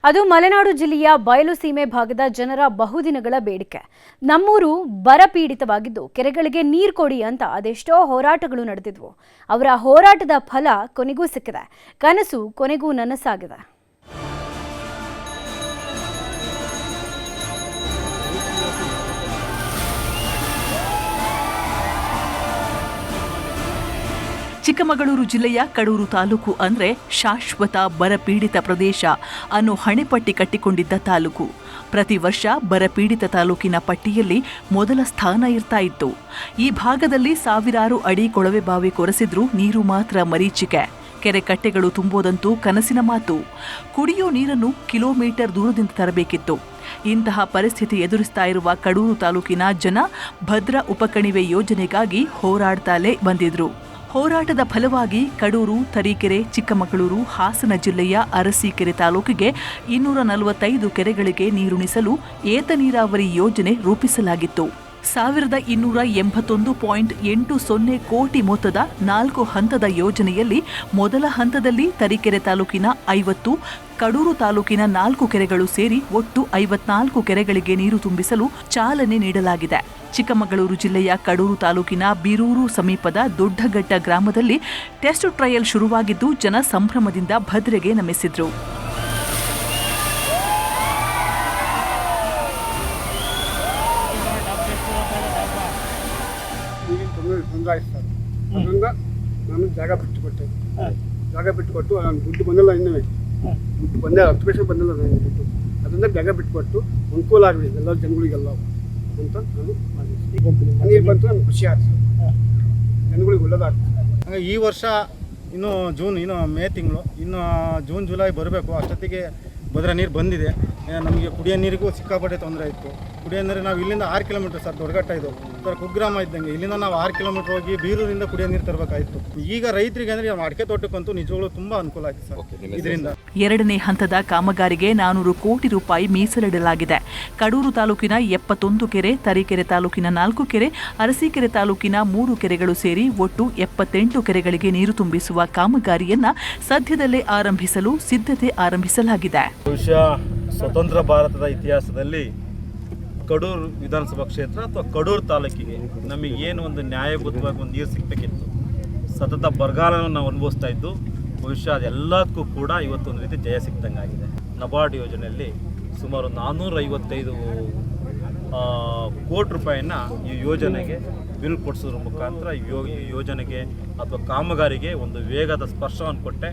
ಅದು ಮಲೆನಾಡು ಜಿಲ್ಲೆಯ ಬಯಲು ಸೀಮೆ ಭಾಗದ ಜನರ ಬಹುದಿನಗಳ ಬೇಡಿಕೆ. ನಮ್ಮೂರು ಬರಪೀಡಿತವಾಗಿದ್ದು ಕೆರೆಗಳಿಗೆ ನೀರು ಕೊಡಿ ಅಂತ ಅದೆಷ್ಟೋ ಹೋರಾಟಗಳು ನಡೆದಿದ್ವು. ಅವರ ಹೋರಾಟದ ಫಲ ಕೊನೆಗೂ ಸಿಕ್ಕಿದೆ. ಕನಸು ಕೊನೆಗೂ ನನಸಾಗಿದೆ. ಚಿಕ್ಕಮಗಳೂರು ಜಿಲ್ಲೆಯ ಕಡೂರು ತಾಲೂಕು ಅಂದ್ರೆ ಶಾಶ್ವತ ಬರಪೀಡಿತ ಪ್ರದೇಶ ಅನ್ನೋ ಹಣೆಪಟ್ಟಿ ಕಟ್ಟಿಕೊಂಡಿದ್ದ ತಾಲೂಕು. ಪ್ರತಿ ವರ್ಷ ಬರಪೀಡಿತ ತಾಲೂಕಿನ ಪಟ್ಟಿಯಲ್ಲಿ ಮೊದಲ ಸ್ಥಾನ ಇರ್ತಾ ಇತ್ತು. ಈ ಭಾಗದಲ್ಲಿ ಸಾವಿರಾರು ಅಡಿ ಕೊಳವೆ ಬಾವಿ ಕೊರೆಸಿದ್ರೂ ನೀರು ಮಾತ್ರ ಮರೀಚಿಕೆ. ಕೆರೆ ಕಟ್ಟೆಗಳು ತುಂಬೋದಂತೂ ಕನಸಿನ ಮಾತು. ಕುಡಿಯೋ ನೀರನ್ನು ಕಿಲೋಮೀಟರ್ ದೂರದಿಂದ ತರಬೇಕಿತ್ತು. ಇಂತಹ ಪರಿಸ್ಥಿತಿ ಎದುರಿಸ್ತಾ ಇರುವ ಕಡೂರು ತಾಲೂಕಿನ ಜನ ಭದ್ರಾ ಉಪಕಣಿವೆ ಯೋಜನೆಗಾಗಿ ಹೋರಾಡ್ತಲೇ ಬಂದಿದ್ರು. ಹೋರಾಟದ ಫಲವಾಗಿ ಕಡೂರು, ತರೀಕೆರೆ, ಚಿಕ್ಕಮಗಳೂರು, ಹಾಸನ ಜಿಲ್ಲೆಯ ಅರಸೀಕೆರೆ ತಾಲೂಕಿಗೆ 245 ಕೆರೆಗಳಿಗೆ ನೀರುಣಿಸಲು ಏತ ನೀರಾವರಿ ಯೋಜನೆ ರೂಪಿಸಲಾಗಿತ್ತು. 1281.80 ಕೋಟಿ ಮೊತ್ತದ 4 ಹಂತದ ಯೋಜನೆಯಲ್ಲಿ ಮೊದಲ ಹಂತದಲ್ಲಿ ತರೀಕೆರೆ ತಾಲೂಕಿನ 50, ಕಡೂರು ತಾಲೂಕಿನ 4 ಕೆರೆಗಳು ಸೇರಿ ಒಟ್ಟು 54 ಕೆರೆಗಳಿಗೆ ನೀರು ತುಂಬಿಸಲು ಚಾಲನೆ ನೀಡಲಾಗಿದೆ. ಚಿಕ್ಕಮಗಳೂರು ಜಿಲ್ಲೆಯ ಕಡೂರು ತಾಲೂಕಿನ ಬೀರೂರು ಸಮೀಪದ ದೊಡ್ಡಘಟ್ಟ ಗ್ರಾಮದಲ್ಲಿ ಟೆಸ್ಟ್ ಟ್ರಯಲ್ ಶುರುವಾಗಿದ್ದು ಜನ ಸಂಭ್ರಮದಿಂದ ಭದ್ರೆಗೆ ನಮಿಸಿದ್ರು. ನಾನು ಜಾಗ ಬಿಟ್ಟುಕೊಟ್ಟೆ. ನಾನು ದುಡ್ಡು ಬಂದಿಲ್ಲ, ಇನ್ನೂ ದುಡ್ಡು ಬಂದ 10 ಪೈಸೆ ಬಂದಿಲ್ಲ ನನಗೆ ದುಡ್ಡು. ಅದರಿಂದ ಜಾಗ ಬಿಟ್ಟುಕೊಟ್ಟು ಅನುಕೂಲ ಆಗಲಿ ಎಲ್ಲ ಜನಗಳಿಗೆಲ್ಲ ಅಂತ ನಾನು ಮಾಡಿದ್ದೀನಿ. ನೀರು ಬಂತು, ನನಗೆ ಖುಷಿ ಆಗ್ತದೆ, ಜನಗಳಿಗೆ ಒಳ್ಳೆದಾಗ್ತದೆ. ಈ ವರ್ಷ ಇನ್ನು ಮೇ ತಿಂಗಳು, ಇನ್ನು ಜೂನ್ ಜುಲೈ ಬರಬೇಕು. ಅಷ್ಟೊತ್ತಿಗೆ ಭದ್ರಾ ನೀರು ಬಂದಿದೆ. ನಮಗೆ ಕುಡಿಯೋ ನೀರಿಗೂ ಸಿಕ್ಕಾಪಟ್ಟೆ ತೊಂದರೆ ಇತ್ತು. ಕುಡಿಯೋ ನೀರು ನಾವು ಇಲ್ಲಿಂದ 6 ಕಿಲೋಮೀಟರ್ ಸರ್, ದೊಡ್ಡಘಟ್ಟ ಇದು ಕುಗ್ರಾಮ ಇದ್ದಂಗೆ. ಇಲ್ಲಿಂದ ನಾವು 6 ಕಿಲೋಮೀಟರ್ ಹೋಗಿ ಬೀರೂರಿಂದ ಕುಡಿಯೋ ನೀರು ತರಬೇಕಾಯಿತು. ಈಗ ರೈತರಿಗೆ ಅಂದರೆ ಅಡಿಕೆ ತೋಟಕ್ಕಂತೂ ನಿಜವಾಗ್ಲೂ ತುಂಬ ಅನುಕೂಲ ಆಗಿದೆ ಸರ್ ಇದರಿಂದ. ಎರಡನೇ ಹಂತದ ಕಾಮಗಾರಿಗೆ 400 ಕೋಟಿ ರೂಪಾಯಿ ಮೀಸಲಿಡಲಾಗಿದೆ. ಕಡೂರು ತಾಲೂಕಿನ 71 ಕೆರೆ, ತರೀಕೆರೆ ತಾಲೂಕಿನ 4 ಕೆರೆ, ಅರಸೀಕೆರೆ ತಾಲೂಕಿನ 3 ಕೆರೆಗಳು ಸೇರಿ ಒಟ್ಟು 78 ಕೆರೆಗಳಿಗೆ ನೀರು ತುಂಬಿಸುವ ಕಾಮಗಾರಿಯನ್ನ ಸದ್ಯದಲ್ಲೇ ಆರಂಭಿಸಲು ಸಿದ್ಧತೆ ಆರಂಭಿಸಲಾಗಿದೆ. ಸ್ವತಂತ್ರ ಭಾರತದ ಇತಿಹಾಸದಲ್ಲಿ ಕಡೂರು ವಿಧಾನಸಭಾ ಕ್ಷೇತ್ರ ಅಥವಾ ಕಡೂರು ತಾಲೂಕಿಗೆ ನಮಗೆ ಏನು ಒಂದು ನ್ಯಾಯಬದ್ಧವಾಗಿ ಒಂದು ನೀರು ಸಿಗಬೇಕಿತ್ತು. ಸತತ ಬರಗಾಲವನ್ನು ನಾವು ಅನುಭವಿಸ್ತಾ ಇದ್ದು, ಬಹುಶಃ ಅದೆಲ್ಲದಕ್ಕೂ ಕೂಡ ಇವತ್ತೊಂದು ರೀತಿ ಜಯ ಸಿಕ್ಕಿದಂಗಾಗಿದೆ. ನಬಾರ್ಡ್ ಯೋಜನೆಯಲ್ಲಿ ಸುಮಾರು 455 ಕೋಟಿ ರೂಪಾಯಿನ ಈ ಯೋಜನೆಗೆ ಬಿಲ್ ಕೊಡಿಸೋದ್ರ ಮುಖಾಂತರ ಈ ಯೋಜನೆಗೆ ಅಥವಾ ಕಾಮಗಾರಿಗೆ ಒಂದು ವೇಗದ ಸ್ಪರ್ಶವನ್ನು ಕೊಟ್ಟೆ.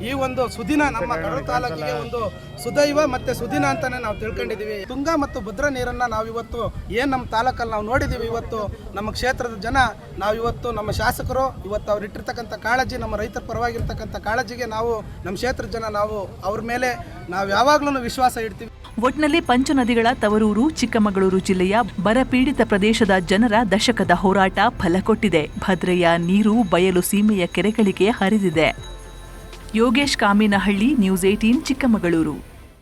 ಈ ಒಂದು ಸುದಿನ ನಮ್ಮ ಕಡೂರು ತಾಲೂಕಿಗೆ ಒಂದು ಸುದೈವ ಮತ್ತು ಸುದಿನ ಅಂತಲೇ ನಾವು ತಿಳ್ಕೊಂಡಿದ್ದೀವಿ. ತುಂಗಾ ಮತ್ತು ಭದ್ರಾ ನೀರನ್ನು ನಾವಿವತ್ತು ಏನು ನಮ್ಮ ತಾಲೂಕಲ್ಲಿ ನಾವು ನೋಡಿದ್ದೀವಿ. ಇವತ್ತು ನಮ್ಮ ಕ್ಷೇತ್ರದ ಜನ ನಾವಿವತ್ತು ನಮ್ಮ ಶಾಸಕರು ಇವತ್ತು ಅವ್ರು ಇಟ್ಟಿರ್ತಕ್ಕಂಥ ಕಾಳಜಿ, ನಮ್ಮ ರೈತರ ಪರವಾಗಿರ್ತಕ್ಕಂಥ ಕಾಳಜಿಗೆ ನಾವು ನಮ್ಮ ಕ್ಷೇತ್ರದ ಜನ ನಾವು ಅವ್ರ ಮೇಲೆ ನಾವು ಯಾವಾಗಲೂ ವಿಶ್ವಾಸ ಇಡ್ತೀವಿ. ಒಟ್ನಲ್ಲಿ ಪಂಚನದಿಗಳ ತವರೂರು ಚಿಕ್ಕಮಗಳೂರು ಜಿಲ್ಲೆಯ ಬರಪೀಡಿತ ಪ್ರದೇಶದ ಜನರ ದಶಕದ ಹೋರಾಟ ಫಲ ಕೊಟ್ಟಿದೆ. ಭದ್ರೆಯ ನೀರು ಬಯಲು ಸೀಮೆಯ ಕೆರೆಗಳಿಗೆ ಹರಿದಿದೆ. ಯೋಗೇಶ್ ಕಾಮೇನಹಳ್ಳಿ, ನ್ಯೂಸ್ 18 ಚಿಕ್ಕಮಗಳೂರು.